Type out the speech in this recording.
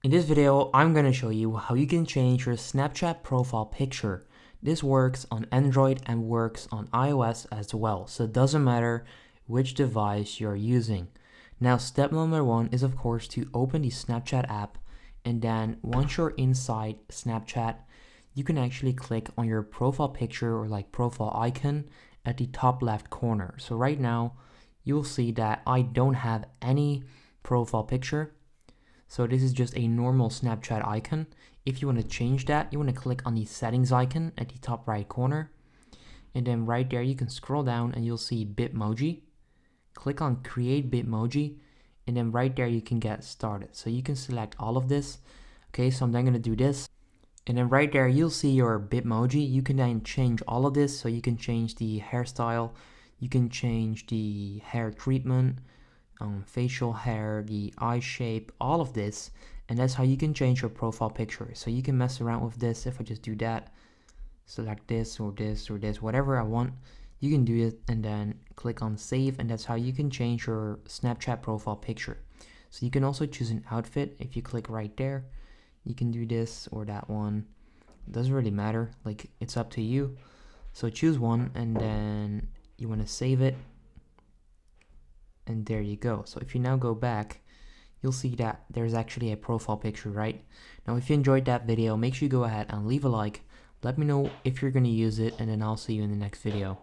In this video, I'm going to show you how you can change your Snapchat profile picture. This works on Android and works on iOS as well, so it doesn't matter which device you're using. Now, step number one is of course to open the Snapchat app, and then once you're inside Snapchat, you can actually click on your profile picture or like profile icon at the top left corner. So right now, you'll see that I don't have any profile picture. So this is just a normal Snapchat icon. If you want to change that, you want to click on the settings icon at the top right corner. And then right there, you can scroll down and you'll see Bitmoji. Click on create Bitmoji. And then right there, you can get started. So you can select all of this. Okay, so I'm then going to do this. And then right there, you'll see your Bitmoji. You can then change all of this. So you can change the hairstyle. You can change the hair treatment. Facial hair, the eye shape, all of this, and that's how you can change your profile picture. So you can mess around with this. If I just do that, select this or this or this, whatever I want, you can do it and then click on save, and that's how you can change your Snapchat profile picture. So you can also choose an outfit. If you click right there, you can do this or that one. It doesn't really matter, like it's up to you. So choose one and then you want to save it. And there you go. So if you now go back, you'll see that there's actually a profile picture, right? Now, if you enjoyed that video, make sure you go ahead and leave a like. Let me know if you're going to use it, and then I'll see you in the next video.